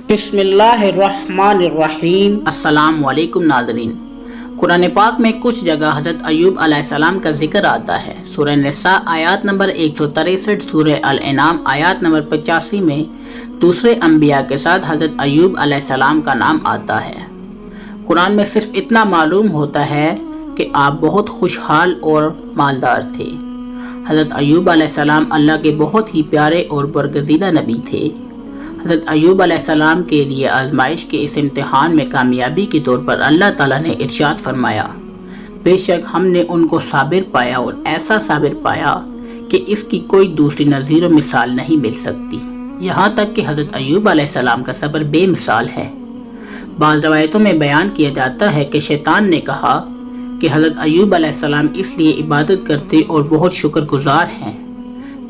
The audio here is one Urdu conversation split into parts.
بسم اللہ الرحمن الرحیم۔ السلام علیکم ناظرین، قرآن پاک میں کچھ جگہ حضرت ایوب علیہ السلام کا ذکر آتا ہے۔ سورہ نساء آیات نمبر 163، سورہ الانعام آیات نمبر 85 میں دوسرے انبیاء کے ساتھ حضرت ایوب علیہ السلام کا نام آتا ہے۔ قرآن میں صرف اتنا معلوم ہوتا ہے کہ آپ بہت خوشحال اور مالدار تھے۔ حضرت ایوب علیہ السلام اللہ کے بہت ہی پیارے اور برگزیدہ نبی تھے۔ حضرت ایوب علیہ السلام کے لیے آزمائش کے اس امتحان میں کامیابی کے طور پر اللہ تعالیٰ نے ارشاد فرمایا، بے شک ہم نے ان کو صابر پایا اور ایسا صابر پایا کہ اس کی کوئی دوسری نظیر و مثال نہیں مل سکتی۔ یہاں تک کہ حضرت ایوب علیہ السلام کا صبر بے مثال ہے۔ بعض روایتوں میں بیان کیا جاتا ہے کہ شیطان نے کہا کہ حضرت ایوب علیہ السلام اس لیے عبادت کرتے اور بہت شکر گزار ہیں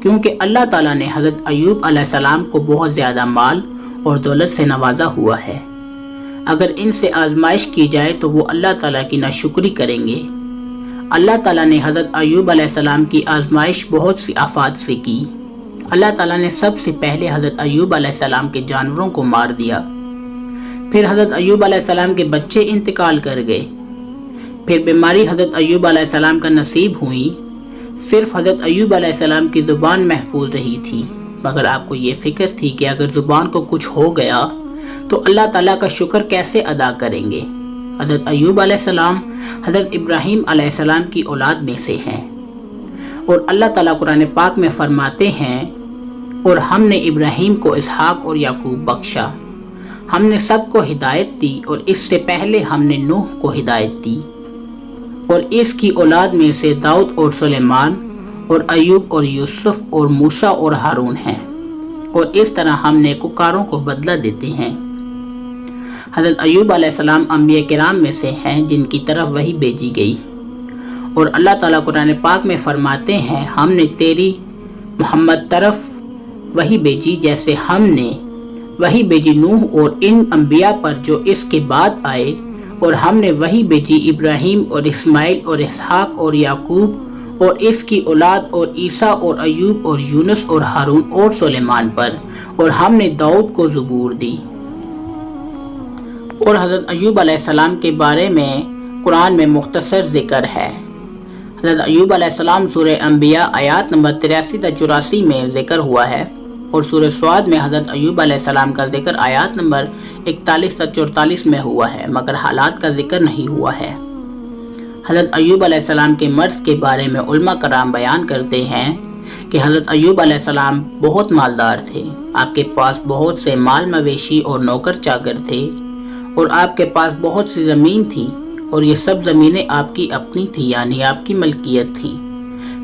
کیونکہ اللہ تعالیٰ نے حضرت ایوب علیہ السلام کو بہت زیادہ مال اور دولت سے نوازا ہوا ہے۔ اگر ان سے آزمائش کی جائے تو وہ اللہ تعالیٰ کی ناشکری کریں گے۔ اللہ تعالیٰ نے حضرت ایوب علیہ السلام کی آزمائش بہت سی آفات سے کی۔ اللہ تعالیٰ نے سب سے پہلے حضرت ایوب علیہ السلام کے جانوروں کو مار دیا، پھر حضرت ایوب علیہ السلام کے بچے انتقال کر گئے، پھر بیماری حضرت ایوب علیہ السلام کا نصیب ہوئی۔ صرف حضرت ایوب علیہ السلام کی زبان محفوظ رہی تھی، مگر آپ کو یہ فکر تھی کہ اگر زبان کو کچھ ہو گیا تو اللہ تعالیٰ کا شکر کیسے ادا کریں گے۔ حضرت ایوب علیہ السلام حضرت ابراہیم علیہ السلام کی اولاد میں سے ہیں، اور اللہ تعالیٰ قرآن پاک میں فرماتے ہیں، اور ہم نے ابراہیم کو اسحاق اور یعقوب بخشا، ہم نے سب کو ہدایت دی، اور اس سے پہلے ہم نے نوح کو ہدایت دی، اور اس کی اولاد میں سے داؤد اور سلیمان اور ایوب اور یوسف اور موسیٰ اور ہارون ہیں، اور اس طرح ہم نیکوکاروں کو بدلہ دیتے ہیں۔ حضرت ایوب علیہ السلام انبیاء کرام میں سے ہیں جن کی طرف وحی بھیجی گئی، اور اللہ تعالیٰ قرآن پاک میں فرماتے ہیں، ہم نے تیری محمد طرف وحی بھیجی جیسے ہم نے وحی بھیجی نوح اور ان انبیاء پر جو اس کے بعد آئے، اور ہم نے وحی بھیجی ابراہیم اور اسماعیل اور اسحاق اور یعقوب اور اس کی اولاد اور عیسیٰ اور ایوب اور یونس اور ہارون اور سلیمان پر، اور ہم نے داؤد کو زبور دی۔ اور حضرت ایوب علیہ السلام کے بارے میں قرآن میں مختصر ذکر ہے۔ حضرت ایوب علیہ السلام سورہ انبیاء آیات نمبر 83 تا 84 میں ذکر ہوا ہے، اور سورہ سعد میں حضرت ایوب علیہ السلام کا ذکر آیات نمبر 41 تا 44 میں ہوا ہے، مگر حالات کا ذکر نہیں ہوا ہے۔ حضرت ایوب علیہ السلام کے مرض کے بارے میں علماء کرام بیان کرتے ہیں کہ حضرت ایوب علیہ السلام بہت مالدار تھے، آپ کے پاس بہت سے مال مویشی اور نوکر چاکر تھے، اور آپ کے پاس بہت سی زمین تھی، اور یہ سب زمینیں آپ کی اپنی تھی، یعنی آپ کی ملکیت تھی۔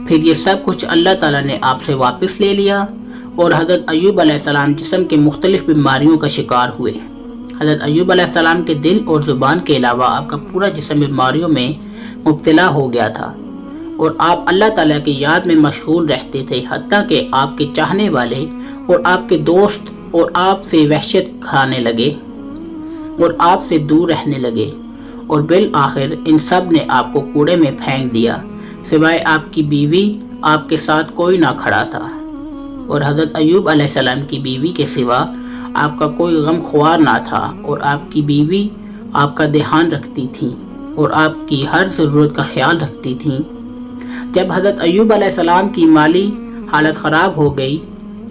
پھر یہ سب کچھ اللہ تعالیٰ نے آپ سے واپس لے لیا، اور حضرت ایوب علیہ السلام جسم کے مختلف بیماریوں کا شکار ہوئے۔ حضرت ایوب علیہ السلام کے دل اور زبان کے علاوہ آپ کا پورا جسم بیماریوں میں مبتلا ہو گیا تھا، اور آپ اللہ تعالیٰ کی یاد میں مشغول رہتے تھے، حتیٰ کہ آپ کے چاہنے والے اور آپ کے دوست اور آپ سے وحشت کھانے لگے اور آپ سے دور رہنے لگے، اور بالآخر ان سب نے آپ کو کوڑے میں پھینک دیا، سوائے آپ کی بیوی، آپ کے ساتھ کوئی نہ کھڑا تھا، اور حضرت ایوب علیہ السلام کی بیوی کے سوا آپ کا کوئی غم خوار نہ تھا، اور آپ کی بیوی آپ کا دھیان رکھتی تھی اور آپ کی ہر ضرورت کا خیال رکھتی تھی۔ جب حضرت ایوب علیہ السلام کی مالی حالت خراب ہو گئی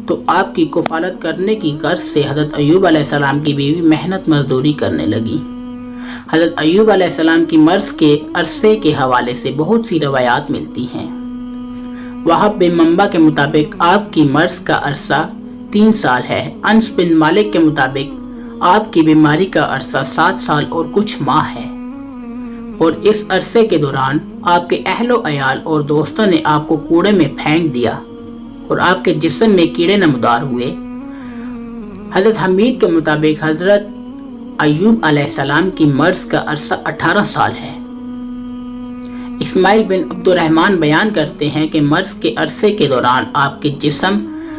تو آپ کی کفالت کرنے کی غرض سے حضرت ایوب علیہ السلام کی بیوی محنت مزدوری کرنے لگی۔ حضرت ایوب علیہ السلام کی مرض کے عرصے کے حوالے سے بہت سی روایات ملتی ہیں۔ وہب بن منبع کے مطابق آپ کی مرض کا عرصہ 3 سال ہے۔ انس بن مالک کے مطابق آپ کی بیماری کا عرصہ 7 سال اور کچھ ماہ ہے، اور اس عرصے کے دوران آپ کے اہل و عیال اور دوستوں نے آپ کو کوڑے میں پھینک دیا، اور آپ کے جسم میں کیڑے نمودار ہوئے۔ حضرت حمید کے مطابق حضرت ایوب علیہ السلام کی مرض کا عرصہ 18 سال ہے۔ اسماعیل بن عبد الرحمن بیان کرتے ہیں کہ مرض کے عرصے کے دوران آپ کے جسم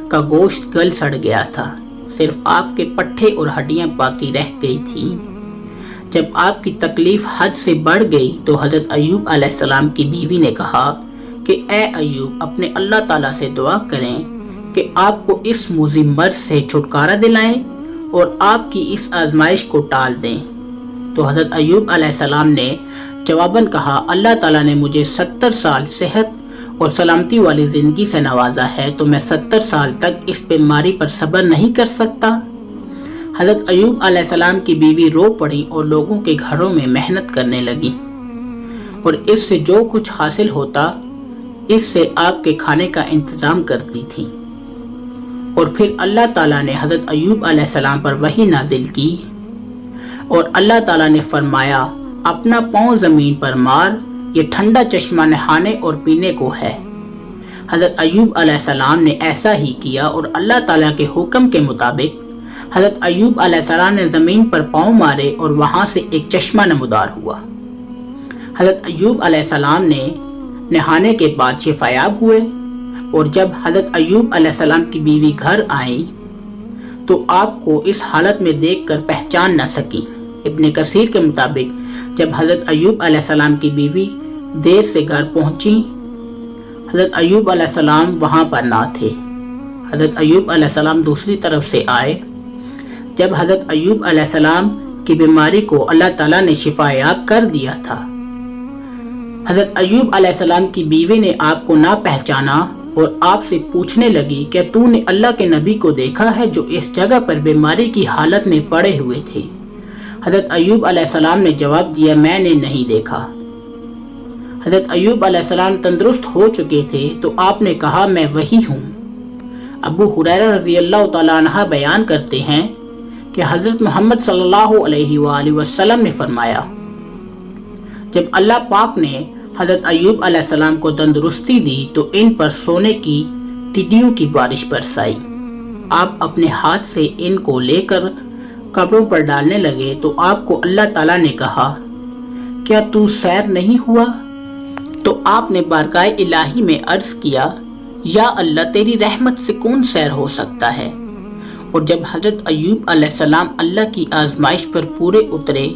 کا گوشت گل سڑ گیا تھا، صرف آپ کے پٹھے اور ہڈیاں باقی رہ گئی تھیں۔ جب آپ کی تکلیف حد سے بڑھ گئی تو حضرت ایوب علیہ السلام کی بیوی نے کہا کہ اے ایوب، اپنے اللہ تعالیٰ سے دعا کریں کہ آپ کو اس موذی مرض سے چھٹکارا دلائیں اور آپ کی اس آزمائش کو ٹال دیں۔ تو حضرت ایوب علیہ السلام نے جواباً کہا، اللہ تعالیٰ نے مجھے 70 سال صحت اور سلامتی والی زندگی سے نوازا ہے، تو میں 70 سال تک اس بیماری پر صبر نہیں کر سکتا۔ حضرت ایوب علیہ السلام کی بیوی رو پڑی اور لوگوں کے گھروں میں محنت کرنے لگی، اور اس سے جو کچھ حاصل ہوتا اس سے آپ کے کھانے کا انتظام کرتی تھی۔ اور پھر اللہ تعالیٰ نے حضرت ایوب علیہ السلام پر وحی نازل کی، اور اللہ تعالیٰ نے فرمایا، اپنا پاؤں زمین پر مار، یہ ٹھنڈا چشمہ نہانے اور پینے کو ہے۔ حضرت ایوب علیہ السلام نے ایسا ہی کیا، اور اللہ تعالیٰ کے حکم کے مطابق حضرت ایوب علیہ السلام نے زمین پر پاؤں مارے اور وہاں سے ایک چشمہ نمودار ہوا۔ حضرت ایوب علیہ السلام نے نہانے کے بعد شفا یاب ہوئے، اور جب حضرت ایوب علیہ السلام کی بیوی گھر آئیں تو آپ کو اس حالت میں دیکھ کر پہچان نہ سکیں۔ ابن کثیر کے مطابق جب حضرت ایوب علیہ السلام کی بیوی دیر سے گھر پہنچی، حضرت ایوب علیہ السلام وہاں پر نہ تھے۔ حضرت ایوب علیہ السلام دوسری طرف سے آئے۔ جب حضرت ایوب علیہ السلام کی بیماری کو اللہ تعالیٰ نے شفا یاب کر دیا تھا، حضرت ایوب علیہ السلام کی بیوی نے آپ کو نہ پہچانا اور آپ سے پوچھنے لگی کہ تو نے اللہ کے نبی کو دیکھا ہے جو اس جگہ پر بیماری کی حالت میں پڑے ہوئے تھے؟ حضرت ایوب علیہ السلام نے جواب دیا، میں نے نہیں دیکھا۔ حضرت ایوب علیہ السلام تندرست ہو چکے تھے تو آپ نے کہا، میں وہی ہوں۔ ابو ہریرہ رضی اللہ تعالیٰ عنہ بیان کرتے ہیں کہ حضرت محمد صلی اللہ علیہ وآلہ وسلم نے فرمایا، جب اللہ پاک نے حضرت ایوب علیہ السلام کو تندرستی دی تو ان پر سونے کی ٹڈیوں کی بارش برسائی۔ آپ اپنے ہاتھ سے ان کو لے کر قبروں پر ڈالنے لگے تو آپ کو اللہ تعالیٰ نے کہا، کیا تو سیر نہیں ہوا؟ تو آپ نے بارگاہ الہی میں عرض کیا، یا اللہ تیری رحمت سے کون سیر ہو سکتا ہے؟ اور جب حضرت ایوب علیہ السلام اللہ کی آزمائش پر پورے اترے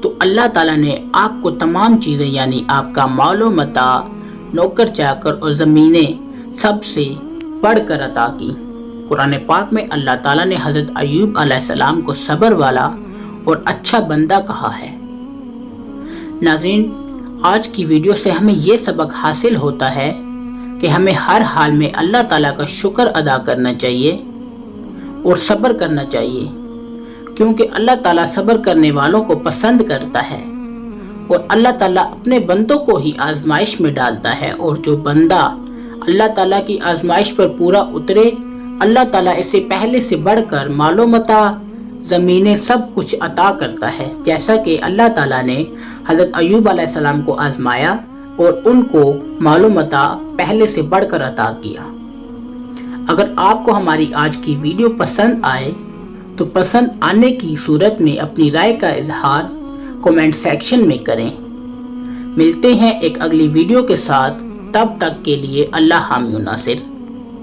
تو اللہ تعالیٰ نے آپ کو تمام چیزیں یعنی آپ کا مال و متاع، نوکر چاکر اور زمینیں سب سے بڑھ کر عطا کی۔ قرآن پاک میں اللہ تعالیٰ نے حضرت ایوب علیہ السلام کو صبر والا اور اچھا بندہ کہا ہے۔ ناظرین، آج کی ویڈیو سے ہمیں یہ سبق حاصل ہوتا ہے کہ ہمیں ہر حال میں اللہ تعالیٰ کا شکر ادا کرنا چاہیے اور صبر کرنا چاہیے، کیونکہ اللہ تعالیٰ صبر کرنے والوں کو پسند کرتا ہے، اور اللہ تعالیٰ اپنے بندوں کو ہی آزمائش میں ڈالتا ہے، اور جو بندہ اللہ تعالیٰ کی آزمائش پر پورا اترے، اللہ تعالیٰ اسے پہلے سے بڑھ کر مال و متاع، زمینیں سب کچھ عطا کرتا ہے، جیسا کہ اللہ تعالیٰ نے حضرت ایوب علیہ السلام کو آزمایا اور ان کو مال و متاع پہلے سے بڑھ کر عطا کیا۔ اگر آپ کو ہماری آج کی ویڈیو پسند آئے تو پسند آنے کی صورت میں اپنی رائے کا اظہار کمنٹ سیکشن میں کریں۔ ملتے ہیں ایک اگلی ویڈیو کے ساتھ، تب تک کے لیے اللہ حامی و ناصر۔